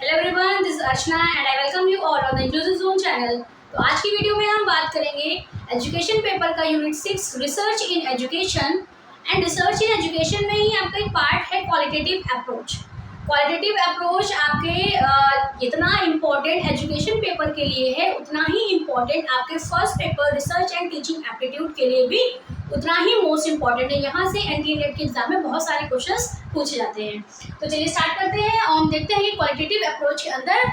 Hello everyone, this is Archana and I welcome you all on the inclusive zone channel. तो आज की video में हम बात करेंगे एजुकेशन पेपर का unit 6 research in education. And research in education में ही आपका एक पार्ट है क्वालिटेटिव अप्रोच। क्वालिटेटिव अप्रोच आपके इतना इम्पोर्टेंट एजुकेशन पेपर के लिए है, उतना ही इम्पोर्टेंट आपके first paper research and teaching aptitude के लिए भी उतना ही मोस्ट इम्पॉर्टेंट है। यहाँ से एनटीए के एग्जाम में बहुत सारे क्वेश्चंस पूछे जाते हैं। तो चलिए स्टार्ट करते हैं और हम देखते हैं कि क्वालिटेटिव अप्रोच के अंदर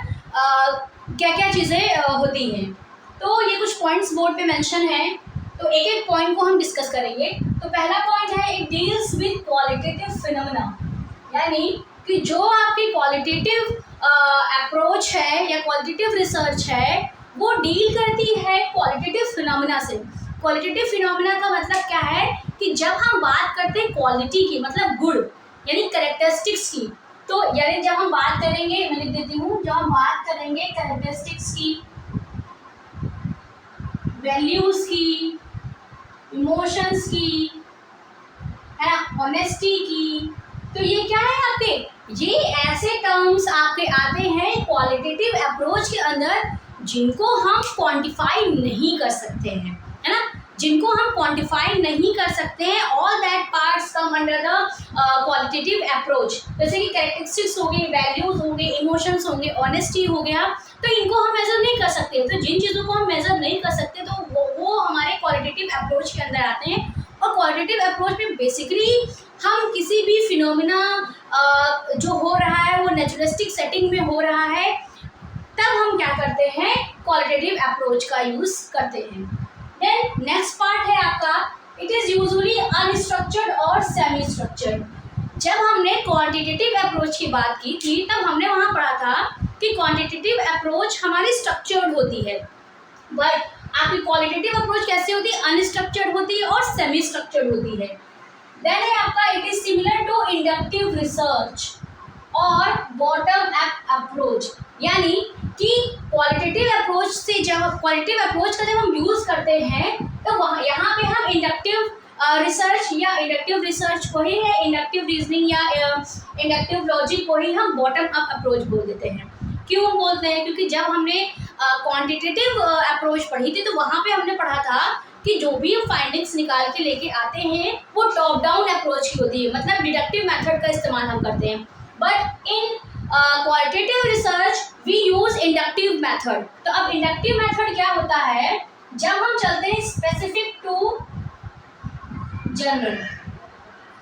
क्या क्या चीज़ें होती हैं। तो ये कुछ पॉइंट्स बोर्ड पे मेंशन है, तो एक एक पॉइंट को हम डिस्कस करेंगे। तो पहला पॉइंट है, it deals with qualitative phenomena, यानी कि जो आपकी क्वालिटेटिव अप्रोच है या क्वालिटेटिव रिसर्च है वो डील करती है क्वालिटेटिव फिनोमेना से। क्वालिटेटिव फिनोमेना का मतलब क्या है कि जब हम बात करते हैं क्वालिटी की, मतलब गुण यानी कैरेक्टरिस्टिक्स की, तो यानी जब हम बात करेंगे, मैं लिख देती हूँ, जब हम बात करेंगे कैरेक्टरिस्टिक्स की, वैल्यूज की, इमोशंस की, है ना, ऑनेस्टी की, तो ये क्या है आपके, ये ऐसे टर्म्स आपके आते हैं क्वालिटेटिव अप्रोच के अंदर जिनको हम क्वांटिफाई नहीं कर सकते हैं, है ना, जिनको हम क्वांटिफाई नहीं कर सकते हैं। All that parts come under the qualitative approach. जैसे कि कैरेक्टरिस्टिक्स हो गई, वैल्यूज होंगे, इमोशंस होंगे, ऑनेस्टी हो गया, तो इनको हम मेजर नहीं कर सकते। तो जिन चीज़ों को हम मेजर नहीं कर सकते तो वो हमारे क्वालिटेटिव अप्रोच के अंदर आते हैं। और क्वालिटेटिव अप्रोच में बेसिकली हम किसी भी फिनोमिना जो हो रहा है वो नेचुरलिस्टिक सेटिंग में हो रहा है, तब हम क्या करते हैं, क्वालिटेटिव अप्रोच का यूज़ करते हैं। देन नेक्स्ट पार्ट है आपका, इट इज़ यूजुअली अनस्ट्रक्चर्ड और सेमी स्ट्रक्चर्ड। जब हमने क्वांटिटेटिव अप्रोच की बात की थी तब हमने वहाँ पढ़ा था कि क्वांटिटेटिव अप्रोच हमारी स्ट्रक्चर्ड होती है, बट आपकी क्वालिटेटिव अप्रोच कैसे होती है, अनस्ट्रक्चर्ड होती है और सेमी स्ट्रक्चर्ड होती है। देन है आपका, it is similar to inductive research और बॉटम अप अप्रोच, यानी कि क्वालिटेटिव अप्रोच से जब क्वालिटेटिव अप्रोच का जब हम यूज़ करते हैं तो वहाँ यहाँ पे हम इंडक्टिव रिसर्च या इंडक्टिव रिसर्च को ही है, इंडक्टिव रीजनिंग या इंडक्टिव लॉजिक को ही हम बॉटम अप अप्रोच बोल देते हैं। क्यों बोलते हैं, क्योंकि जब हमने क्वांटिटेटिव अप्रोच पढ़ी थी तो वहाँ पे हमने पढ़ा था कि जो भी फाइंडिंग्स निकाल के लेके आते हैं वो टॉप डाउन अप्रोच की होती है, मतलब डिडक्टिव मेथड का इस्तेमाल हम करते हैं। But in qualitative research we use inductive method. तो अब इंडक्टिव मेथड क्या होता है, जब हम चलते हैं specific to general,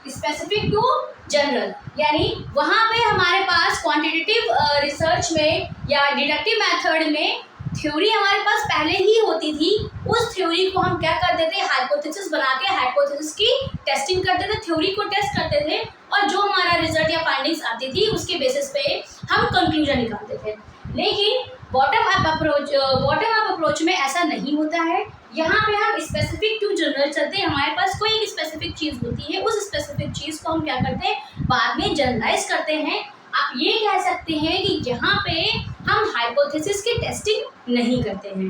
specific to general, यानी वहाँ पे हमारे पास क्वांटिटेटिव रिसर्च में या डिडक्टिव मेथड में थ्योरी हमारे पास पहले ही होती थी। उस थ्योरी को हम क्या करते थे, हाइपोथेसिस बना के हाइपोथेसिस की टेस्टिंग करते थे, थ्योरी को टेस्ट करते थे, और जो हमारा रिजल्ट या फाइंडिंग्स आती थी उसके बेसिस पे हम कंक्लूजन निकालते थे। लेकिन बॉटम अप अप्रोच में ऐसा नहीं होता है। यहाँ पे हम स्पेसिफिक टू जनरल चलते हैं, हमारे पास कोई एक स्पेसिफिक चीज़ होती है, उस स्पेसिफिक चीज़ को हम क्या करते हैं, बाद में जनरलाइज करते हैं। आप ये कह सकते हैं कि यहाँ पे हम हाइपोथेसिस की टेस्टिंग नहीं करते हैं।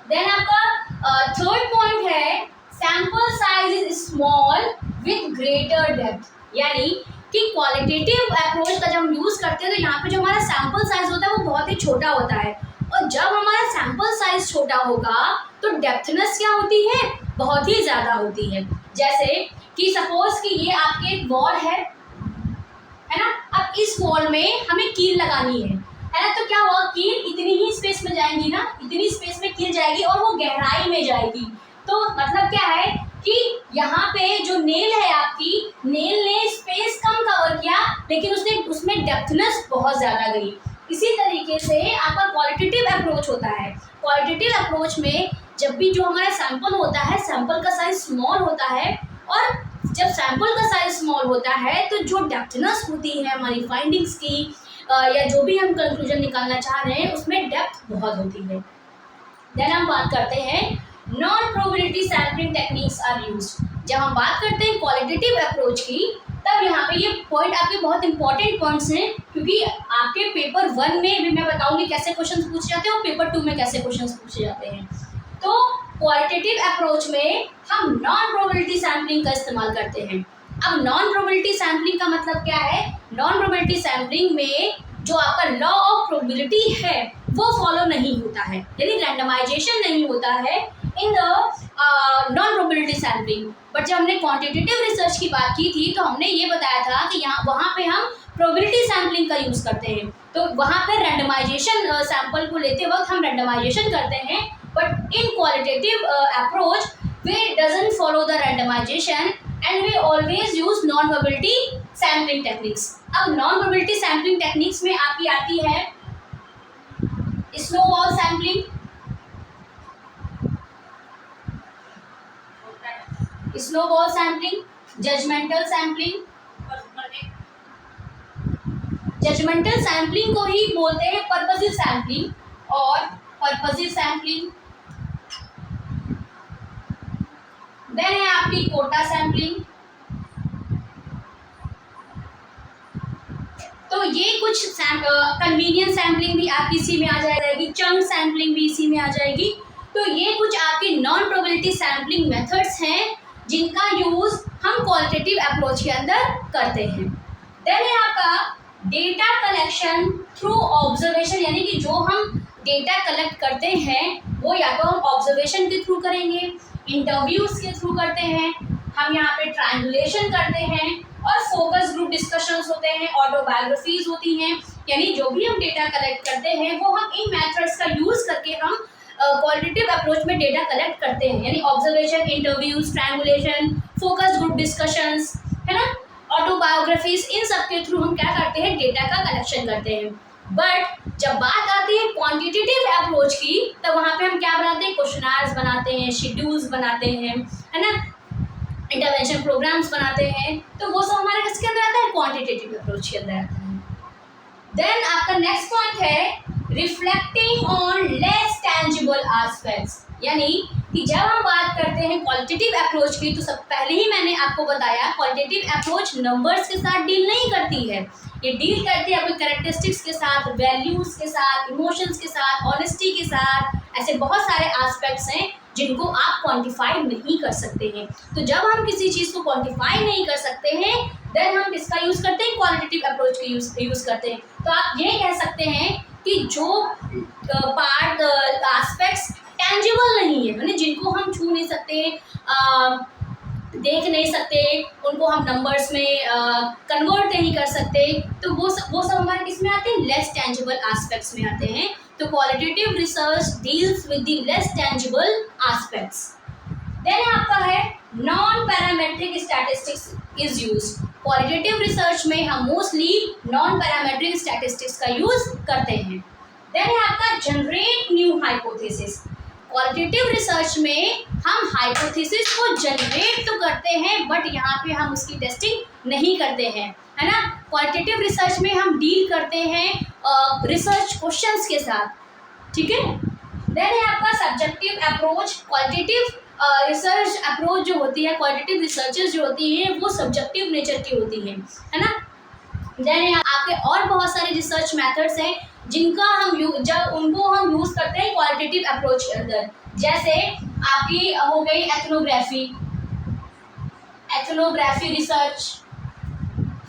देन आपका थर्ड पॉइंट है, sample size is small with greater depth, यानी कि क्वालिटेटिव अप्रोच का जब हम यूज़ करते हैं तो यहाँ पे जो हमारा सैंपल साइज होता है वो बहुत ही छोटा होता है, और जब हमारा सैंपल साइज छोटा होगा तो डेप्थनेस क्या होती है, बहुत ही ज़्यादा होती है। जैसे कि सपोज कि ये आपके एक वॉल है ना, अब इस वॉल में हमें कील लगानी है ना, तो क्या होगा, कील इतनी ही स्पेस में जाएंगी ना, इतनी स्पेस में कील जाएगी और वो गहराई में जाएगी। तो मतलब क्या है कि यहाँ पे जो नेल है आपकी, नेल ने स्पेस कम कवर किया लेकिन उसमें डेप्थनेस बहुत ज़्यादा गई। इसी तरीके से आपका क्वालिटेटिव अप्रोच होता है। क्वालिटेटिव अप्रोच में जब भी जो हमारा सैंपल होता है, सैंपल का साइज स्मॉल होता है, और जब सैंपल का साइज स्मॉल होता है तो जो डेप्थनेस होती है हमारी फाइंडिंग्स की या जो भी हम कंक्लूजन निकालना चाह रहे हैं उसमें डेप्थ बहुत होती है। देन हम बात करते हैं non probability sampling techniques are used. जब हम बात करते हैं क्वालिटेटिव अप्रोच की तब यहाँ पे ये पॉइंट आपके बहुत इंपॉर्टेंट पॉइंट्स हैं, क्योंकि आपके पेपर 1 में भी मैं बताऊंगी कैसे क्वेश्चंस पूछे जाते हैं और पेपर 2 में कैसे क्वेश्चंस पूछे जाते हैं। तो क्वालिटेटिव अप्रोच में हम नॉन प्रोबेबिलिटी सैम्पलिंग का इस्तेमाल करते हैं। अब नॉन प्रोबेबिलिटी सैम्पलिंग का मतलब क्या है, नॉन प्रोबेबिलिटी सैम्पलिंग में जो आपका लॉ ऑफ प्रोबेबिलिटी है वो फॉलो नहीं होता है, यानी रैंडमाइजेशन नहीं होता है in the non probability sampling. But जब हमने क्वांटिटेटिव रिसर्च की बात की थी तो हमने ये बताया था कि यहाँ वहाँ पे हम प्रोबेबिलिटी सैम्पलिंग का यूज़ करते हैं, तो वहाँ पे रैंडमाइजेशन सैंपल को लेते वक्त हम रैंडमाइजेशन करते हैं। But in qualitative approach we doesn't follow the randomisation and we always use non probability sampling techniques. अब नॉन प्रोबेबिलिटी सैम्पलिंग टेक्निक्स में आपकी आती है snowball sampling, snowball sampling, judgemental sampling. Judgemental sampling को ही बोलते हैं पर्पसिव सैम्पलिंग और पर्पसिव सैम्पलिंग। देन है आपकी कोटा सैम्पलिंग। तो ये कुछ कन्वीनियंस सैम्पलिंग भी आपकी इसी में आ जाएगी, चंक सैम्पलिंग भी इसी में आ जाएगी। तो ये कुछ आपकी नॉन प्रोबेबिलिटी सैम्पलिंग मेथड्स हैं जिनका यूज हम क्वालिटेटिव अप्रोच के अंदर करते हैं। देन है आपका डेटा कलेक्शन थ्रू ऑब्जर्वेशन, यानी कि जो हम डेटा कलेक्ट करते हैं वो या तो हम ऑब्जर्वेशन के थ्रू करेंगे, इंटरव्यूज के थ्रू करते हैं, हम यहाँ पे ट्रायंगुलेशन करते हैं और फोकस ग्रुप डिस्कशंस होते हैं, ऑटोबायोग्राफीज होती हैं। यानी जो भी हम डेटा कलेक्ट करते हैं वो हम इन मेथड्स का यूज करके हम क्वालिटेटिव अप्रोच में डेटा कलेक्ट करते हैं, यानी observation, interviews, triangulation, focus group discussions, है ना, ऑटोबायोग्राफीज, इन सब के थ्रू हम क्या करते हैं, डेटा का कलेक्शन करते हैं। बट जब बात आती है क्वांटिटेटिव अप्रोच की तब वहाँ पे हम क्या बनाते हैं, क्वेश्चनर्स बनाते हैं, शेड्यूल्स बनाते हैं, है ना, इंटरवेंशन प्रोग्राम्स बनाते हैं। तो वो सब हमारे किसके अंदर आता है, क्वांटिटेटिव अप्रोच के अंदर आता है। देन आपका नेक्स्ट पॉइंट है reflecting on less tangible aspects, यानी कि जब हम बात करते हैं क्वालिटेटिव अप्रोच की तो सब पहले ही मैंने आपको बताया क्वालिटेटिव अप्रोच नंबर्स के साथ डील नहीं करती है, ये डील करती है अपने कैरेक्टरिस्टिक्स के साथ, वैल्यूज के साथ, इमोशंस के साथ, ऑनेस्टी के साथ। ऐसे बहुत सारे एस्पेक्ट्स हैं जिनको आप क्वांटिफाई नहीं कर सकते हैं। तो जब हम किसी चीज़ को क्वांटिफाई नहीं कर सकते हैं देन हम किसका यूज़ करते हैं, क्वालिटेटिव अप्रोच का यूज़ करते हैं। तो आप ये कह सकते हैं कि जो पार्ट एस्पेक्ट्स टेंजिबल नहीं है, यानी जिनको हम छू नहीं सकते, देख नहीं सकते, उनको हम नंबर्स में कन्वर्ट नहीं कर सकते, तो वो सब हमारे किस में आते हैं, लेस टेंजिबल एस्पेक्ट्स में आते हैं। तो qualitative research deals with the less tangible aspects. Then आपका है non parametric statistics is used. Qualitative research में हम मोस्टली नॉन पैरामेट्रिक स्टैटिस्टिक्स का यूज करते हैं। देन है आपका generate new hypothesis. Qualitative research में हम हाइपोथेसिस को जनरेट तो करते हैं बट यहाँ पे हम उसकी टेस्टिंग नहीं करते हैं, है ना। क्वालिटेटिव रिसर्च में हम डील करते हैं रिसर्च क्वेश्चंस के साथ, ठीक है। देन है आपका subjective approach. Qualitative research approach जो होती है, क्वालिटेटिव रिसर्चेस जो होती हैं वो सब्जेक्टिव नेचर की होती हैं, है ना। देन आपके और बहुत सारे रिसर्च मेथड्स हैं जिनका हम उनको हम यूज़ करते हैं क्वालिटेटिव अप्रोच के अंदर। जैसे आपकी हो गई एथनोग्राफी रिसर्च,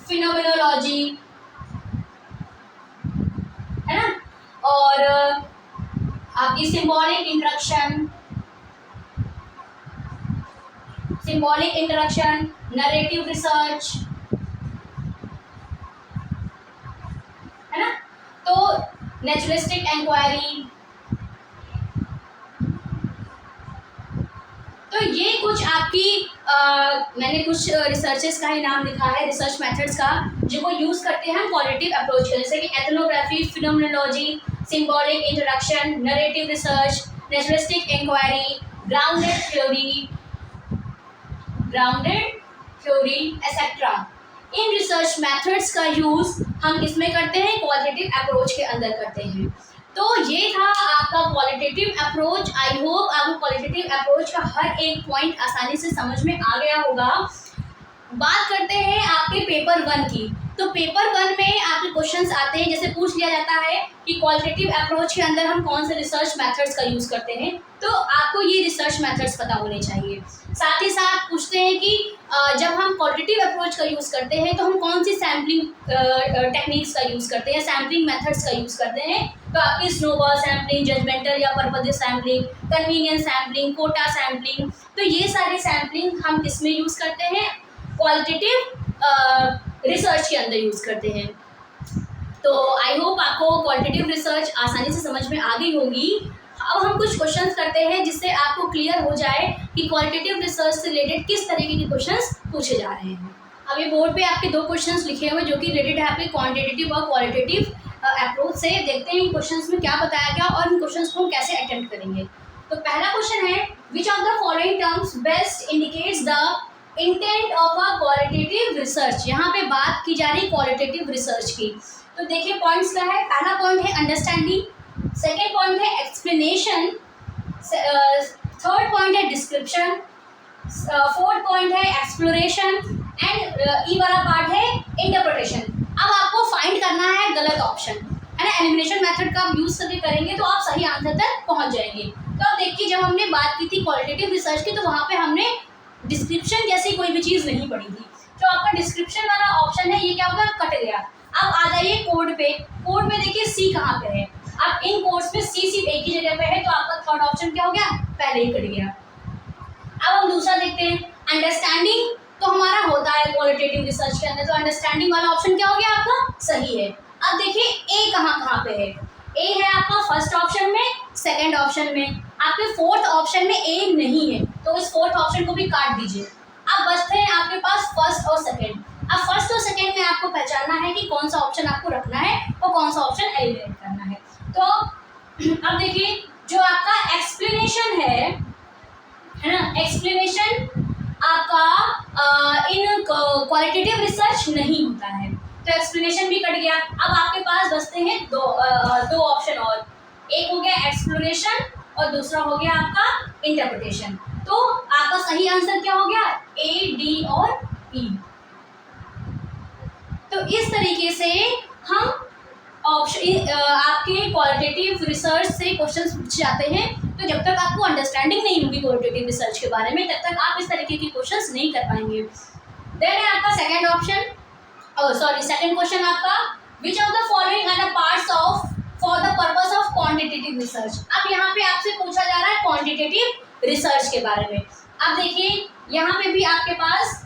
फिनोमिनोलॉजी, है ना, और आपकी सिंबॉलिक इंटरेक्शन, नरेटिव रिसर्च, है ना, तो नेचुरलिस्टिक इंक्वायरी। तो ये कुछ आपकी मैंने कुछ रिसर्चेस का ही नाम लिखा है, रिसर्च मेथड्स का, जिनको यूज़ करते हैं हम क्वालिटेटिव अप्रोच के, जैसे कि ethnography, phenomenology, symbolic interaction, narrative research, naturalistic inquiry, grounded theory et cetera. इन रिसर्च मेथड्स का यूज़ हम किसमें करते हैं, क्वालिटेटिव अप्रोच के अंदर करते हैं। तो ये था आपका क्वालिटेटिव अप्रोच। आई होप आपको क्वालिटेटिव अप्रोच का हर एक पॉइंट आसानी से समझ में आ गया होगा। बात करते हैं आपके पेपर 1 की। तो पेपर 1 में आपके क्वेश्चंस आते हैं, जैसे पूछ लिया जाता है कि क्वालिटेटिव अप्रोच के अंदर हम कौन से रिसर्च मेथड्स का यूज़ करते हैं, तो आपको ये रिसर्च मेथड्स पता होने चाहिए। साथ ही साथ पूछते हैं कि जब हम क्वालिटेटिव अप्रोच का यूज़ करते हैं तो हम कौन सी सैम्पलिंग टेक्निक्स का यूज़ करते हैं, सैम्पलिंग मेथड्स का यूज़ करते हैं। तो आपकी स्नोबॉल सैम्पलिंग, जजमेंटल या purposes sampling, convenience sampling, quota sampling, तो ये सारी सैम्पलिंग हम किसमें यूज़ करते हैं, क्वालिटेटिव रिसर्च के अंदर यूज़ करते हैं। तो आई होप आपको क्वालिटेटिव रिसर्च आसानी से समझ में आ गई होगी। अब हम कुछ क्वेश्चंस करते हैं जिससे आपको क्लियर हो जाए कि क्वालिटेटिव रिसर्च से रिलेटेड किस तरीके के क्वेश्चंस पूछे जा रहे हैं। अभी बोर्ड पे आपके 2 क्वेश्चंस लिखे हुए जो कि रिलेटेड है आपके क्वांटिटेटिव और क्वालिटेटिव अप्रोच से। देखते हैं इन क्वेश्चंस में क्या बताया गया और इन क्वेश्चंस को हम कैसे अटेम्प्ट करेंगे। तो पहला क्वेश्चन है, विच of the following terms best indicates the intent of a qualitative research. यहाँ पे बात की जा रही क्वालिटेटिव रिसर्च की। तो देखिए पॉइंट्स क्या है, पहला पॉइंट है अंडरस्टैंडिंग, सेकेंड पॉइंट है एक्सप्लेनेशन, थर्ड पॉइंट है डिस्क्रिप्शन, फोर्थ पॉइंट है एक्सप्लोरेशन एंड ई वाला पार्ट है इंटरप्रिटेशन। अब आपको फाइंड करना है गलत ऑप्शन, है ना। एलिमिनेशन मेथड का आप यूज करके करेंगे तो आप सही आंसर तक पहुंच जाएंगे। तो अब देखिए जब हमने बात की थी क्वालिटेटिव रिसर्च की तो वहाँ पे हमने डिस्क्रिप्शन जैसी कोई भी चीज़ नहीं पढ़ी थी। जो आपका डिस्क्रिप्शन वाला ऑप्शन है ये क्या होगा, कट गया। अब आ जाइए कोड पे। कोड में देखिए सी कहाँ पे है, अब इन कोड्स में सी सिर्फ एक ही जगह पे है तो आपका थर्ड ऑप्शन क्या हो गया, पहले ही कट गया। अब हम दूसरा देखते हैं, अंडरस्टैंडिंग तो हमारा होता है क्वालिटेटिव रिसर्च के अंदर, तो अंडरस्टैंडिंग वाला ऑप्शन क्या हो गया आपका, सही है। अब देखिए ए कहाँ कहाँ पे है, ए है आपका फर्स्ट ऑप्शन में, सेकंड ऑप्शन में, आपके फोर्थ ऑप्शन में ए नहीं है तो इस फोर्थ ऑप्शन को भी काट दीजिए। अब बचते हैं आपके पास फर्स्ट और सेकंड। अब फर्स्ट और सेकंड में आपको पहचानना है कि कौन सा ऑप्शन आपको रखना है और कौन सा ऑप्शन एलिमिनेट करना है। तो अब देखिए जो आपका एक्सप्लेनेशन है ना, एक्सप्लेनेशन आपका इन क्वालिटेटिव रिसर्च नहीं होता है तो एक्सप्लेनेशन भी कट गया। अब आपके पास बचते हैं दो ऑप्शन और, एक हो गया एक्सप्लोरेशन और दूसरा हो गया आपका इंटरप्रिटेशन। तो आपका सही आंसर क्या हो गया, ए, डी और ई। तो इस तरीके से हम ऑप्शन आपके क्वालिटेटिव रिसर्च से क्वेश्चंस पूछे जाते हैं। तो जब तक आपको अंडरस्टैंडिंग नहीं होगी क्वालिटेटिव रिसर्च के बारे में तब तक आप इस तरीके की क्वेश्चंस नहीं कर पाएंगे। देन है आपका सेकंड ऑप्शन, सेकंड क्वेश्चन आपका, which of the following are the parts of for the purpose of quantitative research. अब यहाँ पे आपसे पूछा जा रहा है क्वांटिटेटिव रिसर्च के बारे में। अब देखिए यहाँ पे भी आपके पास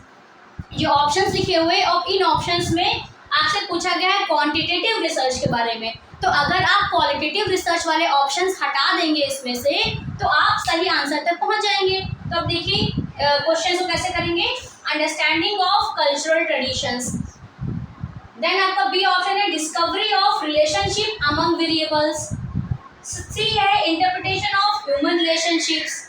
ये ऑप्शंस लिखे हुए और इन ऑप्शंस में आपसे पूछा गया है क्वांटिटेटिव रिसर्च के बारे में। तो अगर आप क्वालिटेटिव रिसर्च वाले ऑप्शंस हटा देंगे इसमें से तो आप सही आंसर तक पहुंच जाएंगे। तो अब देखिए क्वेश्चन को कैसे करेंगे, understanding of cultural traditions, then आपका बी ऑप्शन है discovery of relationship among variables, C है interpretation of human relationships,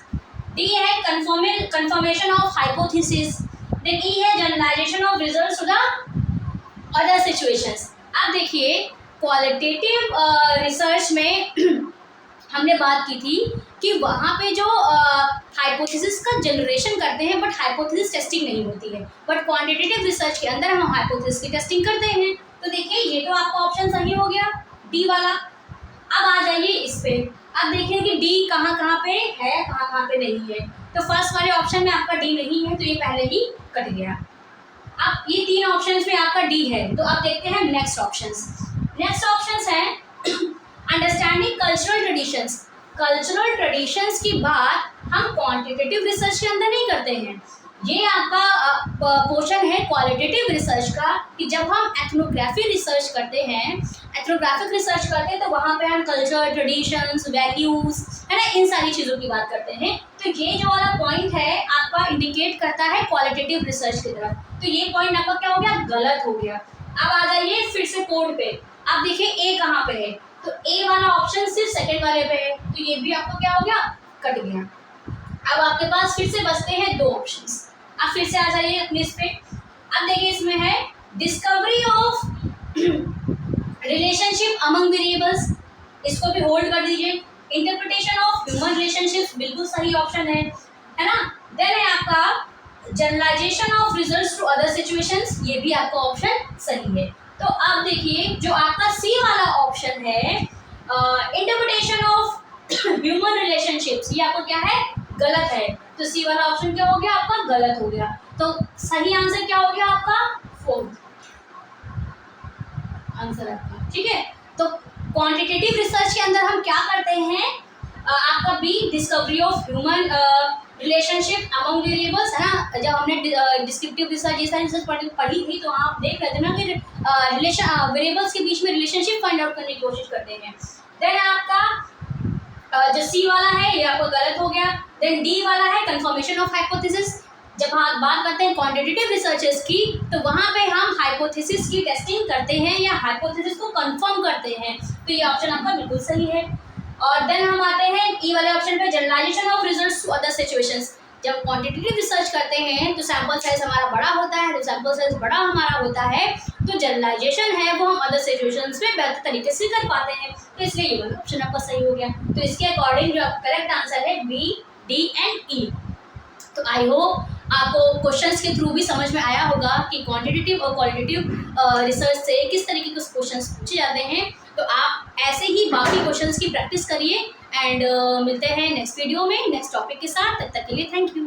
D है confirmation of hypothesis, then E है generalisation of results to the other situations. अब देखिए क्वालिटेटिव रिसर्च में हमने बात की थी कि वहाँ पे जो हाइपोथेसिस का जनरेशन करते हैं बट हाइपोथेसिस टेस्टिंग नहीं होती है, बट क्वांटिटेटिव रिसर्च के अंदर हम हाइपोथेसिस की टेस्टिंग करते हैं। तो देखिए ये तो आपका ऑप्शन सही हो गया डी वाला। अब आ जाइए इस पे, अब देखिए कि डी कहाँ कहाँ पे है कहाँ कहाँ पे नहीं है। तो फर्स्ट वाले ऑप्शन में आपका डी नहीं है तो ये पहले ही कट गया। अब ये तीन ऑप्शंस में आपका डी है तो अब देखते हैं नेक्स्ट ऑप्शंस। नेक्स्ट ऑप्शंस है understanding cultural traditions. Cultural traditions की बात हम क्वांटिटेटिव रिसर्च के अंदर नहीं करते हैं। ये आपका पोर्शन है क्वालिटेटिव रिसर्च का कि जब हम एथनोग्राफी रिसर्च करते हैं, एथनोग्राफिक रिसर्च करते हैं तो वहाँ पे हम कल्चर, ट्रेडिशंस, वैल्यूज़, है ना, इन सारी चीज़ों की बात करते हैं। तो ये जो वाला पॉइंट है आपका इंडिकेट करता है क्वालिटेटिव रिसर्च की तरफ, तो ये पॉइंट आपका क्या हो गया, गलत हो गया। अब आ जाइए फिर से कोड पे। अब देखिए ए कहाँ पे है, तो ए वाला ऑप्शन सिर्फ सेकेंड वाले पे है तो ये भी आपको क्या हो गया, कट गया। अब आपके पास फिर से बचते हैं दो ऑप्शंस। अब फिर से आ जाइए अपने इस पे। अब देखिए इसमें है discovery of relationship among variables, इसको भी होल्ड कर दीजिए। इंटरप्रिटेशन ऑफ ह्यूमन रिलेशनशिप्स बिल्कुल सही ऑप्शन है ना। देन है आपका generalisation of results to other situations, ये भी आपका ऑप्शन सही है। तो आप देखिए जो आपका सी वाला ऑप्शन है, इंटरप्रिटेशन ऑफ ह्यूमन रिलेशनशिप्स, ये आपका क्या है, गलत है। तो सी वाला ऑप्शन क्या हो गया आपका, गलत हो गया। तो सही आंसर क्या हो गया आपका, फोर्थ आंसर आपका, ठीक है। तो क्वांटिटेटिव रिसर्च के अंदर हम क्या करते हैं, आपका B discovery of human relationship among variables, है ना। जब हमने डिस्क्रिप्टिव रिसर्च ये सारी रिसर्च पढ़ी थी, तो आप देख रहे थे ना कि रिलेशन वेरिएबल्स के बीच में रिलेशनशिप फाइंड आउट करने की कोशिश करते हैं। देन आपका जो सी वाला है ये आपको गलत हो गया। देन डी वाला है कंफर्मेशन ऑफ हाइपोथेसिस। जब हम बात करते हैं क्वांटिटेटिव रिसर्चेस की, तो वहाँ पे हम हाइपोथेसिस की टेस्टिंग करते हैं या हाइपोथेसिस को कंफर्म करते हैं। तो ये ऑप्शन आपका बिल्कुल सही है। और देन हम आते हैं ई वाले ऑप्शन पे, generalisation of results to other situations. जब क्वांटिटेटिव रिसर्च करते हैं तो सैंपल साइज हमारा बड़ा होता है, तो सैंपल साइज बड़ा हमारा होता है, तो जनरलाइजेशन है वो हम अदर सिचुएशंस में बेहतर तरीके से कर पाते हैं। तो इसलिए ये वाला ऑप्शन आपका सही हो गया। तो इसके अकॉर्डिंग जो करेक्ट आंसर है बी, डी एंड ई। तो आई होप आपको क्वेश्चंस के थ्रू भी समझ में आया होगा कि क्वांटिटेटिव और क्वालिटेटिव रिसर्च से किस तरीके के क्वेश्चंस पूछे जाते हैं। तो आप ऐसे ही बाकी क्वेश्चंस की प्रैक्टिस करिए एंड मिलते हैं नेक्स्ट वीडियो में नेक्स्ट टॉपिक के साथ। तब तक के लिए थैंक यू।